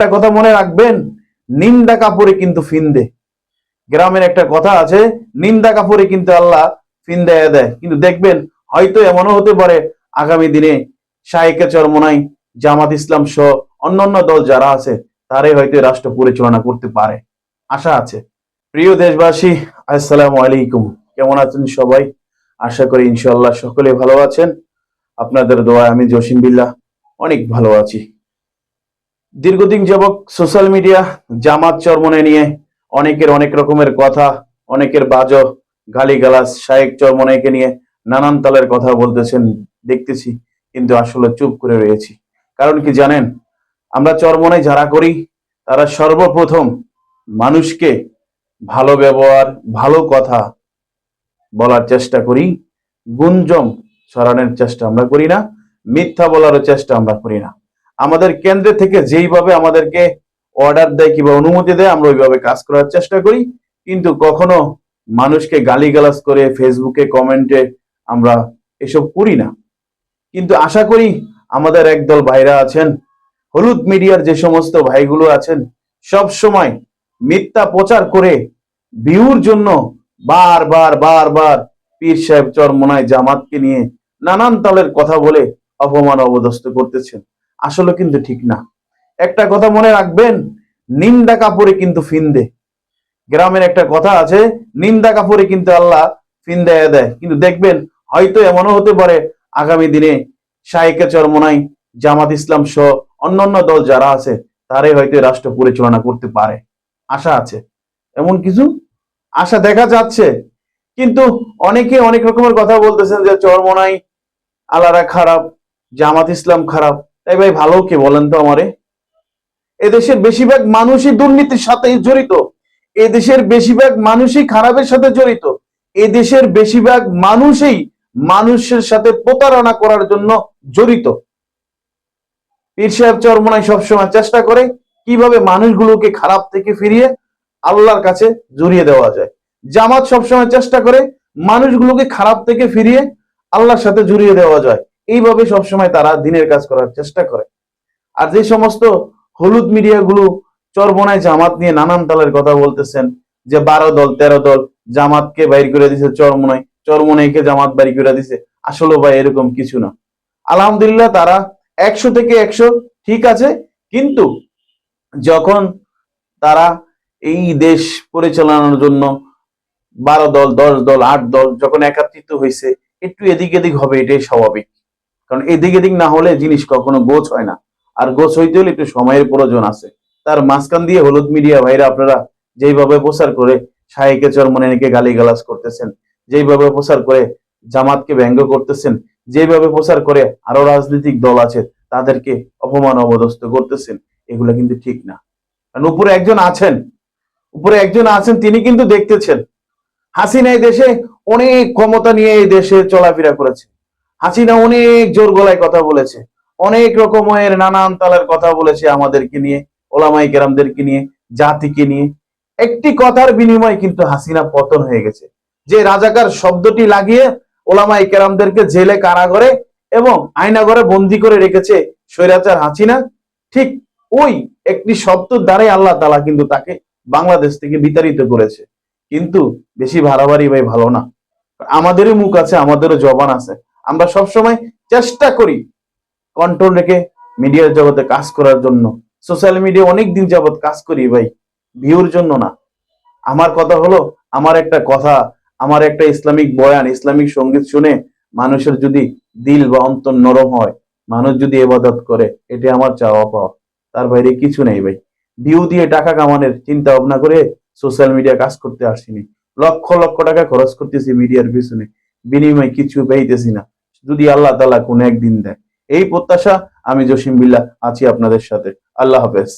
একটা কথা মনে রাখবেন, নিন্দা কাপড়ে কিন্তু ফিন্দে। গ্রামের একটা কথা আছে, নিন্দা কাপড়ে কিন্তু আল্লাহ ফিন্দাইয়া দেয়। কিন্তু দেখবেন হয়তো এমনও হতে পারে আগামী দিনে শায়েকে চরমোনাই, জামাত ইসলাম সহ অন্যান্য দল যারা আছে তারাই হয়তো রাষ্ট্র পরিচালনা করতে পারে, আশা আছে। প্রিয় দেশবাসী, আসসালামু আলাইকুম। কেমন আছেন সবাই? আশা করি ইনশাআল্লাহ সকলে ভালো আছেন। আপনাদের দোয়ায় আমি জসিম বিল্লাহ অনেক ভালো আছি। দীর্ঘদিন যাবৎ সোশ্যাল মিডিয়া জামাত চরমনে নিয়ে অনেকের অনেক রকমের কথা, অনেকের বাজো গালিগালাজ শায়েক চরমনাইকে নিয়ে নানান তালের কথা বলতেছেন, দেখতেছি। কিন্তু আসলে চুপ করে রয়েছি। কারণ কি জানেন, আমরা চরমনাই যারা করি তারা সর্বপ্রথম মানুষকে ভালো ব্যবহার, ভালো কথা বলার চেষ্টা করি। গুঞ্জন ছড়ানোর চেষ্টা আমরা করি না, মিথ্যা বলারও চেষ্টা আমরা করি না। আমাদের কেন্দ্র থেকে যেইভাবে আমাদেরকে অর্ডার দেয় কিংবা অনুমতি দেয় আমরা ওইভাবে কাজ করার চেষ্টা করি। কিন্তু কখনো মানুষকে গালিগালাজ করে ফেসবুকে কমেন্টে আমরা এসব করি না। কিন্তু আশা করি আমাদের একদল ভাইরা আছেন, হলুদ মিডিয়ার যে সমস্ত ভাইগুলো আছেন, সব সময় মিথ্যা প্রচার করে ভিউর জন্য বারবার বারবার পীর সাহেব চরমোনাই জামাতকে নিয়ে নানান তালের কথা বলে অপমান অবদস্থ করতেছেন। আসলে কিন্তু ঠিক না। একটা কথা মনে রাখবেন, নিন্দা কাপড়ে কিন্তু ফিন্দে। গ্রামের একটা কথা আছে, নিন্দা কাপড়ে কিন্তু আল্লাহ ফিন্দাইয়া দেয়। কিন্তু দেখবেন হয়তো এমনও হতে পারে আগামী দিনে শায়েকে চরমোনাই, জামাত ইসলাম সহ অন্যান্য দল যারা আছে তারাই হয়তো রাষ্ট্র পরিচালনা করতে পারে, আশা আছে। এমন কিছু আশা দেখা যাচ্ছে। কিন্তু অনেকে অনেক রকমের কথা বলতেছেন যে চরমোনাই আলারা খারাপ, জামাত ইসলাম খারাপ। তাই ভাই ভালো কে বলেন তো আমারে? এদেশের বেশিরভাগ মানুষই দুর্নীতির সাথে জড়িত। এদেশের বেশিরভাগ মানুষই খারাপের সাথে জড়িত। এদেশের বেশিরভাগ মানুষই মানুষের সাথে প্রতারণা করার জন্য জড়িত। পীর সাহেব চরমোনাই সবসময় চেষ্টা করে কিভাবে মানুষগুলোকে খারাপ থেকে ফিরিয়ে আল্লাহর কাছে জড়িয়ে দেওয়া যায়। জামাত সবসময় চেষ্টা করে মানুষগুলোকে খারাপ থেকে ফিরিয়ে আল্লাহর সাথে জড়িয়ে দেওয়া যায়। এইভাবে সবসময় তারা দিনের কাজ করার চেষ্টা করে। আর যে সমস্ত হলুদ মিডিয়া গুলো চরমোনাই জামাত নিয়ে নানান তালের কথা বলতেছেন, যে 12 দল 13 দল জামাতকে বাইর করে দিছে চরমোনাই, চরমোনাইকে জামাত বাইর করে দিছে। আসলে ভাই এরকম কিছু না। আলহামদুলিল্লাহ তারা 100 থেকে 100 ঠিক আছে। কিন্তু যখন তারা এই দেশ পরিচালনার জন্য 12 দল 10 দল 8 দল যখন একত্রিত হয়েছে, একটু এদিক এদিক হবে, এটাই স্বাভাবিক। কারণ এদিক এদিক না হলে জিনিস কখনো গোছ হয় না। আর গোছ হইতে হলে একটু সময়ের প্রয়োজন আছে। তার মাঝখান দিয়ে হলুদ মিডিয়া ভাইরা আপনারা যেইভাবে প্রচার করে শায়েকে চরমোনাইকে গালিগালাজ করতেছেন, যেইভাবে প্রচার করে জামাতকে ব্যঙ্গ করতেছেন, যেভাবে প্রচার করে আরো রাজনৈতিক দল আছে তাদেরকে অপমান অবদস্থ করতেছেন, এগুলা কিন্তু ঠিক না। কারণ উপরে একজন আছেন তিনি কিন্তু দেখতেছেন। হাসিনা এই দেশে অনেক ক্ষমতা নিয়ে এই দেশে চলাফেরা করেছে। হাসিনা অনেক জোর গলায় কথা বলেছে, অনেক রকমের নানান তালের কথা বলেছে আমাদেরকে নিয়ে, ওলামাই কেরামদেরকে নিয়ে, জাতিকে নিয়ে। একটি কথার বিনিময়ে কিন্তু হাসিনা পতন হয়ে গেছে। যে রাজাকার শব্দটি লাগিয়ে ওলামাই কেরামদেরকে জেলে, কারাগারে এবং আয়নাঘরে বন্দি করে রেখেছে স্বৈরাচার হাসিনা, ঠিক ওই একটি শব্দের দ্বারাই আল্লাহ তাআলা কিন্তু তাকে বাংলাদেশ থেকে বিতাড়িত করেছে। কিন্তু বেশি বাড়াবাড়ি ভাই ভালো না। আমাদেরও মুখ আছে, আমাদেরও জবান আছে। আমরা সবসময় চেষ্টা করি কন্ট্রোল রেখে মিডিয়ার জগতে কাজ করার জন্য। সোশ্যাল মিডিয়া অনেক দিন যাবত কাজ করি ভাই, ভিউর জন্য না। আমার কথা হলো, আমার একটা কথা, আমার একটা ইসলামিক বয়ান, ইসলামিক সঙ্গীত শুনে মানুষের যদি দিল বা অন্তর নরম হয়, মানুষ যদি ইবাদত করে, এটা আমার চাওয়া পাওয়া। তার বাইরে কিছু নেই ভাই। ভিউ দিয়ে টাকা কামানোর চিন্তা ভাবনা করে সোশ্যাল মিডিয়া কাজ করতে আসিনি। লক্ষ লক্ষ টাকা খরচ করতেছি মিডিয়ার পিছনে, বিনিময়ে কিছু পেইতেছি না। যদি আল্লাহ তাআলা কোনো একদিন দেয়, এই প্রত্যাশা। আমি জসিম বিল্লাহ আছি আপনাদের সাথে। আল্লাহ হাফেজ।